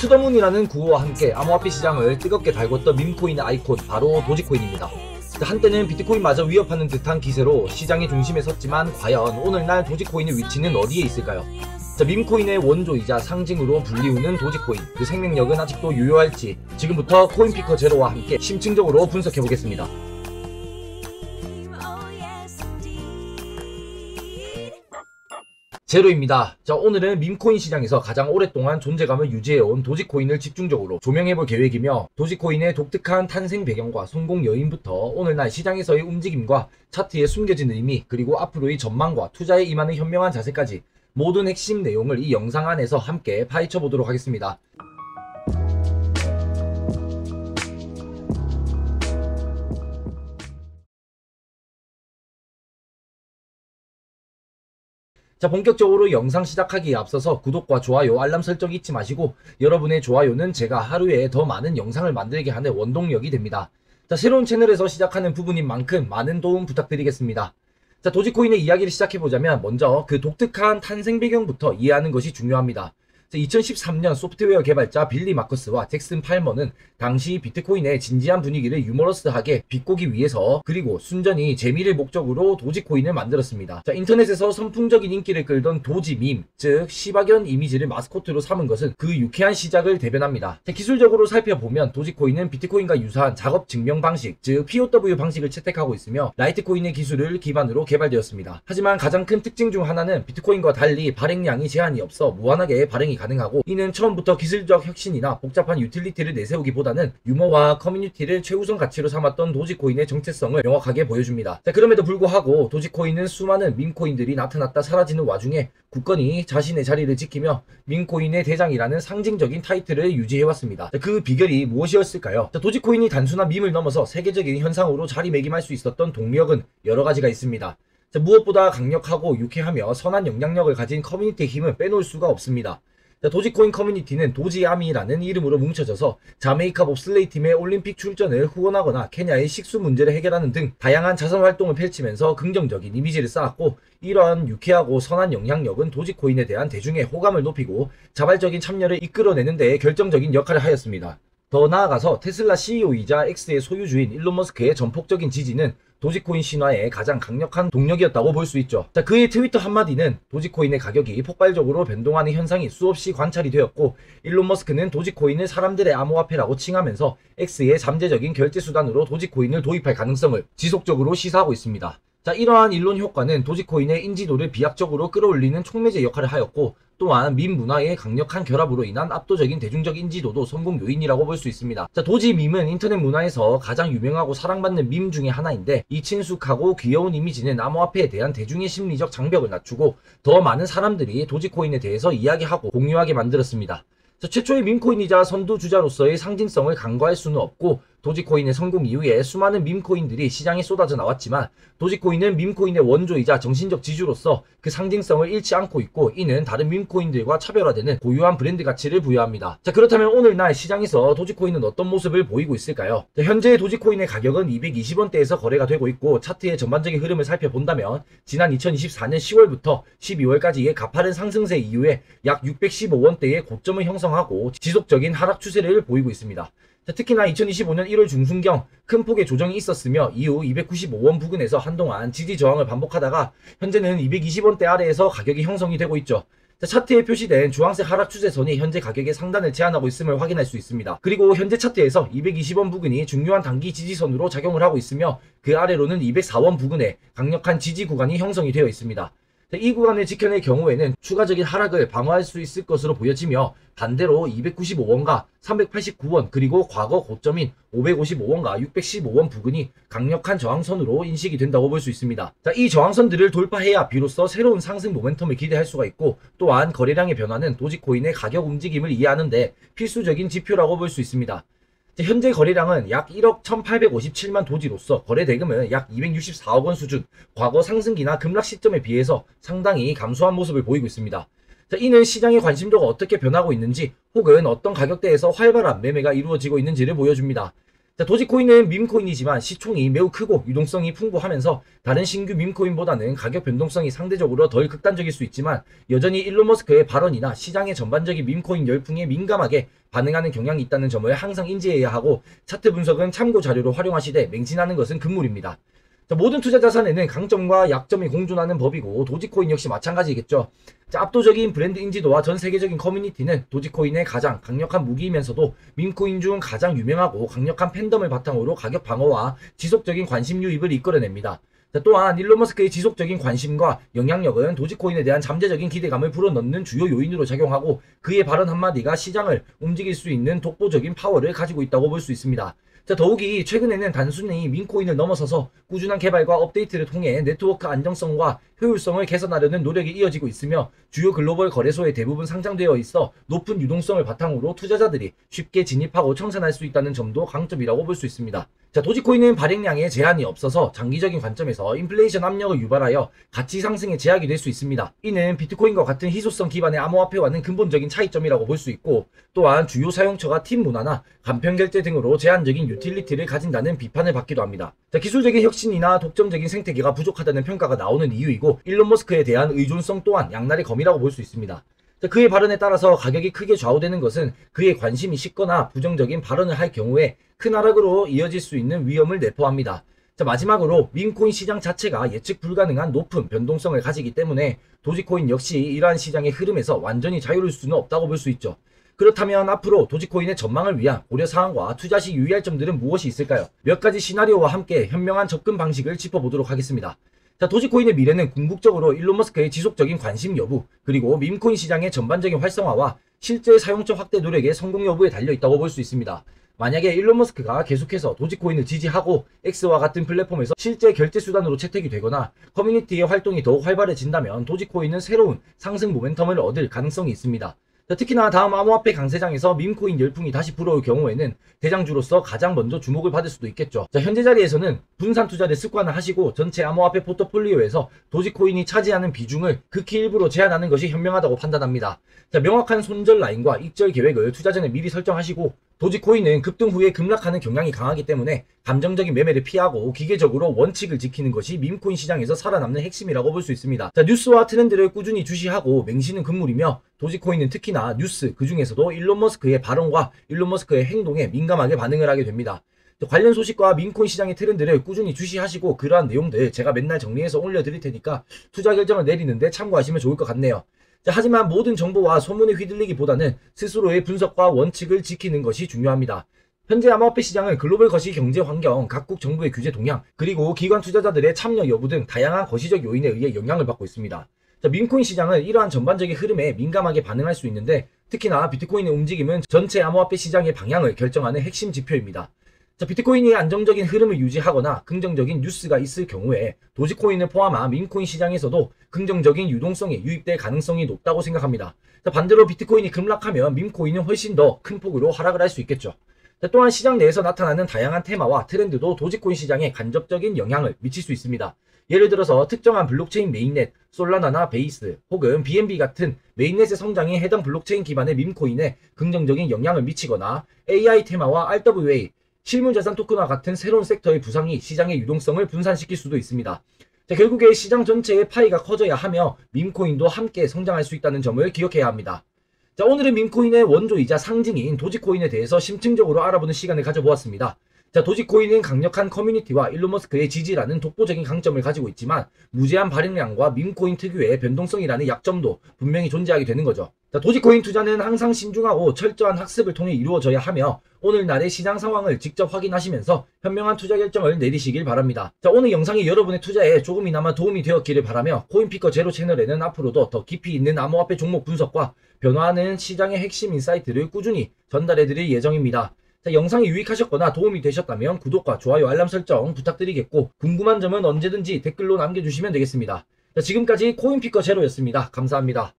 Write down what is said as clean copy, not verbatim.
투더문이라는 구호와 함께 암호화폐 시장을 뜨겁게 달궜던 밈코인의 아이콘, 바로 도지코인입니다. 한때는 비트코인마저 위협하는 듯한 기세로 시장의 중심에 섰지만 과연 오늘날 도지코인의 위치는 어디에 있을까요? 밈코인의 원조이자 상징으로 불리우는 도지코인, 그 생명력은 아직도 유효할지 지금부터 코인피커 제로와 함께 심층적으로 분석해보겠습니다. 제로입니다. 오늘은 밈코인 시장에서 가장 오랫동안 존재감을 유지해온 도지코인을 집중적으로 조명해볼 계획이며, 도지코인의 독특한 탄생 배경과 성공 요인부터 오늘날 시장에서의 움직임과 차트에 숨겨진 의미, 그리고 앞으로의 전망과 투자에 임하는 현명한 자세까지 모든 핵심 내용을 이 영상 안에서 함께 파헤쳐 보도록 하겠습니다. 본격적으로 영상 시작하기에 앞서서 구독과 좋아요, 알람 설정 잊지 마시고, 여러분의 좋아요는 제가 하루에 더 많은 영상을 만들게 하는 원동력이 됩니다. 새로운 채널에서 시작하는 부분인 만큼 많은 도움 부탁드리겠습니다. 도지코인의 이야기를 시작해보자면 먼저 그 독특한 탄생 배경부터 이해하는 것이 중요합니다. 2013년 소프트웨어 개발자 빌리 마커스와 잭슨 팔머는 당시 비트코인의 진지한 분위기를 유머러스하게 비꼬기 위해서, 그리고 순전히 재미를 목적으로 도지코인을 만들었습니다. 인터넷에서 선풍적인 인기를 끌던 도지 밈, 즉 시바견 이미지를 마스코트로 삼은 것은 그 유쾌한 시작을 대변합니다. 기술적으로 살펴보면 도지코인은 비트코인과 유사한 작업 증명 방식, 즉 POW 방식을 채택하고 있으며 라이트코인의 기술을 기반으로 개발되었습니다. 하지만 가장 큰 특징 중 하나는 비트코인과 달리 발행량이 제한이 없어 무한하게 발행이 가능하고, 이는 처음부터 기술적 혁신이나 복잡한 유틸리티를 내세우기보다는 유머와 커뮤니티를 최우선 가치로 삼았던 도지코인의 정체성을 명확하게 보여줍니다. 그럼에도 불구하고 도지코인은 수많은 밈코인들이 나타났다 사라지는 와중에 굳건히 자신의 자리를 지키며 밈코인의 대장이라는 상징적인 타이틀을 유지해왔습니다. 그 비결이 무엇이었을까요? 도지코인이 단순한 밈을 넘어서 세계적인 현상으로 자리매김할 수 있었던 동력은 여러 가지가 있습니다. 무엇보다 강력하고 유쾌하며 선한 영향력을 가진 커뮤니티의 힘은 빼놓을 수가 없습니다. 도지코인 커뮤니티는 도지아미라는 이름으로 뭉쳐져서 자메이카 봅슬레이 팀의 올림픽 출전을 후원하거나 케냐의 식수 문제를 해결하는 등 다양한 자선 활동을 펼치면서 긍정적인 이미지를 쌓았고, 이러한 유쾌하고 선한 영향력은 도지코인에 대한 대중의 호감을 높이고 자발적인 참여를 이끌어내는 데 결정적인 역할을 하였습니다. 더 나아가서 테슬라 CEO이자 X의 소유주인 일론 머스크의 전폭적인 지지는 도지코인 신화의 가장 강력한 동력이었다고 볼 수 있죠. 그의 트위터 한마디는 도지코인의 가격이 폭발적으로 변동하는 현상이 수없이 관찰이 되었고, 일론 머스크는 도지코인을 사람들의 암호화폐라고 칭하면서 X의 잠재적인 결제수단으로 도지코인을 도입할 가능성을 지속적으로 시사하고 있습니다. 이러한 일론 효과는 도지코인의 인지도를 비약적으로 끌어올리는 촉매제 역할을 하였고, 또한 밈 문화의 강력한 결합으로 인한 압도적인 대중적 인지도도 성공 요인이라고 볼 수 있습니다. 도지 밈은 인터넷 문화에서 가장 유명하고 사랑받는 밈 중에 하나인데, 이 친숙하고 귀여운 이미지는 암호화폐에 대한 대중의 심리적 장벽을 낮추고 더 많은 사람들이 도지코인에 대해서 이야기하고 공유하게 만들었습니다. 최초의 밈코인이자 선두주자로서의 상징성을 간과할 수는 없고, 도지코인의 성공 이후에 수많은 밈코인들이 시장에 쏟아져 나왔지만 도지코인은 밈코인의 원조이자 정신적 지주로서 그 상징성을 잃지 않고 있고, 이는 다른 밈코인들과 차별화되는 고유한 브랜드 가치를 부여합니다. 그렇다면 오늘날 시장에서 도지코인은 어떤 모습을 보이고 있을까요? 현재 도지코인의 가격은 220원대에서 거래가 되고 있고, 차트의 전반적인 흐름을 살펴본다면 지난 2024년 10월부터 12월까지의 가파른 상승세 이후에 약 615원대의 고점을 형성하고 지속적인 하락 추세를 보이고 있습니다. 특히나 2025년 1월 중순경 큰 폭의 조정이 있었으며, 이후 295원 부근에서 한동안 지지 저항을 반복하다가 현재는 220원대 아래에서 가격이 형성이 되고 있죠. 차트에 표시된 주황색 하락 추세선이 현재 가격의 상단을 제한하고 있음을 확인할 수 있습니다. 그리고 현재 차트에서 220원 부근이 중요한 단기 지지선으로 작용을 하고 있으며, 그 아래로는 204원 부근에 강력한 지지 구간이 형성이 되어 있습니다. 이 구간을 지켜낼 경우에는 추가적인 하락을 방어할 수 있을 것으로 보여지며, 반대로 295원과 389원, 그리고 과거 고점인 555원과 615원 부근이 강력한 저항선으로 인식이 된다고 볼 수 있습니다. 이 저항선들을 돌파해야 비로소 새로운 상승 모멘텀을 기대할 수가 있고, 또한 거래량의 변화는 도지코인의 가격 움직임을 이해하는 데 필수적인 지표라고 볼 수 있습니다. 현재 거래량은 약 1억 1857만 도지로서 거래 대금은 약 264억 원 수준, 과거 상승기나 급락 시점에 비해서 상당히 감소한 모습을 보이고 있습니다. 이는 시장의 관심도가 어떻게 변하고 있는지, 혹은 어떤 가격대에서 활발한 매매가 이루어지고 있는지를 보여줍니다. 자, 도지코인은 밈코인이지만 시총이 매우 크고 유동성이 풍부하면서 다른 신규 밈코인보다는 가격 변동성이 상대적으로 덜 극단적일 수 있지만 여전히 일론 머스크의 발언이나 시장의 전반적인 밈코인 열풍에 민감하게 반응하는 경향이 있다는 점을 항상 인지해야 하고 차트 분석은 참고 자료로 활용하시되 맹신하는 것은 금물입니다. 자, 모든 투자 자산에는 강점과 약점이 공존하는 법이고 도지코인 역시 마찬가지겠죠. 자, 압도적인 브랜드 인지도와 전 세계적인 커뮤니티는 도지코인의 가장 강력한 무기이면서도 밈코인 중 가장 유명하고 강력한 팬덤을 바탕으로 가격 방어와 지속적인 관심 유입을 이끌어냅니다. 자, 또한 일론 머스크의 지속적인 관심과 영향력은 도지코인에 대한 잠재적인 기대감을 불어넣는 주요 요인으로 작용하고 그의 발언 한마디가 시장을 움직일 수 있는 독보적인 파워를 가지고 있다고 볼 수 있습니다. 자, 더욱이 최근에는 단순히 밈코인을 넘어서서 꾸준한 개발과 업데이트를 통해 네트워크 안정성과 효율성을 개선하려는 노력이 이어지고 있으며 주요 글로벌 거래소에 대부분 상장되어 있어 높은 유동성을 바탕으로 투자자들이 쉽게 진입하고 청산할 수 있다는 점도 강점이라고 볼 수 있습니다. 자, 도지코인은 발행량에 제한이 없어서 장기적인 관점에서 인플레이션 압력을 유발하여 가치 상승에 제약이 될 수 있습니다. 이는 비트코인과 같은 희소성 기반의 암호화폐와는 근본적인 차이점이라고 볼 수 있고 또한 주요 사용처가 팀 문화나 간편 결제 등으로 제한적인 유틸리티를 가진다는 비판을 받기도 합니다. 자, 기술적인 혁신이나 독점적인 생태계가 부족하다는 평가가 나오는 이유이고 일론 머스크에 대한 의존성 또한 양날의 검이라고 볼 수 있습니다. 자, 그의 발언에 따라서 가격이 크게 좌우되는 것은 그의 관심이 식거나 부정적인 발언을 할 경우에 큰 하락으로 이어질 수 있는 위험을 내포합니다. 자, 마지막으로 밈코인 시장 자체가 예측 불가능한 높은 변동성을 가지기 때문에 도지코인 역시 이러한 시장의 흐름에서 완전히 자유로울 수는 없다고 볼 수 있죠. 그렇다면 앞으로 도지코인의 전망을 위한 고려사항과 투자 시 유의할 점들은 무엇이 있을까요? 몇 가지 시나리오와 함께 현명한 접근 방식을 짚어보도록 하겠습니다. 자, 도지코인의 미래는 궁극적으로 일론 머스크의 지속적인 관심 여부, 그리고 밈코인 시장의 전반적인 활성화와 실제 사용처 확대 노력의 성공 여부에 달려있다고 볼 수 있습니다. 만약에 일론 머스크가 계속해서 도지코인을 지지하고 X와 같은 플랫폼에서 실제 결제 수단으로 채택이 되거나 커뮤니티의 활동이 더욱 활발해진다면 도지코인은 새로운 상승 모멘텀을 얻을 가능성이 있습니다. 특히나 다음 암호화폐 강세장에서 밈코인 열풍이 다시 불어올 경우에는 대장주로서 가장 먼저 주목을 받을 수도 있겠죠. 자, 현재 자리에서는 분산 투자를 습관을 하시고 전체 암호화폐 포트폴리오에서 도지코인이 차지하는 비중을 극히 일부로 제한하는 것이 현명하다고 판단합니다. 자, 명확한 손절 라인과 익절 계획을 투자 전에 미리 설정하시고 도지코인은 급등 후에 급락하는 경향이 강하기 때문에 감정적인 매매를 피하고 기계적으로 원칙을 지키는 것이 밈코인 시장에서 살아남는 핵심이라고 볼 수 있습니다. 자, 뉴스와 트렌드를 꾸준히 주시하고 맹신은 금물이며 도지코인은 특히나 뉴스, 그 중에서도 일론 머스크의 발언과 일론 머스크의 행동에 민감하게 반응을 하게 됩니다. 관련 소식과 밈코인 시장의 트렌드를 꾸준히 주시하시고 그러한 내용들 제가 맨날 정리해서 올려드릴 테니까 투자 결정을 내리는데 참고하시면 좋을 것 같네요. 자, 하지만 모든 정보와 소문에 휘둘리기보다는 스스로의 분석과 원칙을 지키는 것이 중요합니다. 현재 암호화폐 시장은 글로벌 거시 경제 환경, 각국 정부의 규제 동향, 그리고 기관 투자자들의 참여 여부 등 다양한 거시적 요인에 의해 영향을 받고 있습니다. 자, 밈코인 시장은 이러한 전반적인 흐름에 민감하게 반응할 수 있는데 특히나 비트코인의 움직임은 전체 암호화폐 시장의 방향을 결정하는 핵심 지표입니다. 자, 비트코인이 안정적인 흐름을 유지하거나 긍정적인 뉴스가 있을 경우에 도지코인을 포함한 밈코인 시장에서도 긍정적인 유동성이 유입될 가능성이 높다고 생각합니다. 자, 반대로 비트코인이 급락하면 밈코인은 훨씬 더 큰 폭으로 하락을 할 수 있겠죠. 자, 또한 시장 내에서 나타나는 다양한 테마와 트렌드도 도지코인 시장에 간접적인 영향을 미칠 수 있습니다. 예를 들어서 특정한 블록체인 메인넷, 솔라나나 베이스 혹은 BNB 같은 메인넷의 성장이 해당 블록체인 기반의 밈코인에 긍정적인 영향을 미치거나 AI 테마와 RWA, 실물자산 토큰과 같은 새로운 섹터의 부상이 시장의 유동성을 분산시킬 수도 있습니다. 자, 결국에 시장 전체의 파이가 커져야 하며 밈코인도 함께 성장할 수 있다는 점을 기억해야 합니다. 자, 오늘은 밈코인의 원조이자 상징인 도지코인에 대해서 심층적으로 알아보는 시간을 가져보았습니다. 자, 도지코인은 강력한 커뮤니티와 일론 머스크의 지지라는 독보적인 강점을 가지고 있지만 무제한 발행량과 밈코인 특유의 변동성이라는 약점도 분명히 존재하게 되는 거죠. 자, 도지코인 투자는 항상 신중하고 철저한 학습을 통해 이루어져야 하며 오늘날의 시장 상황을 직접 확인하시면서 현명한 투자 결정을 내리시길 바랍니다. 자, 오늘 영상이 여러분의 투자에 조금이나마 도움이 되었기를 바라며 코인피커 제로 채널에는 앞으로도 더 깊이 있는 암호화폐 종목 분석과 변화하는 시장의 핵심 인사이트를 꾸준히 전달해드릴 예정입니다. 자, 영상이 유익하셨거나 도움이 되셨다면 구독과 좋아요, 알람 설정 부탁드리겠고 궁금한 점은 언제든지 댓글로 남겨주시면 되겠습니다. 자, 지금까지 코인피커 제로였습니다. 감사합니다.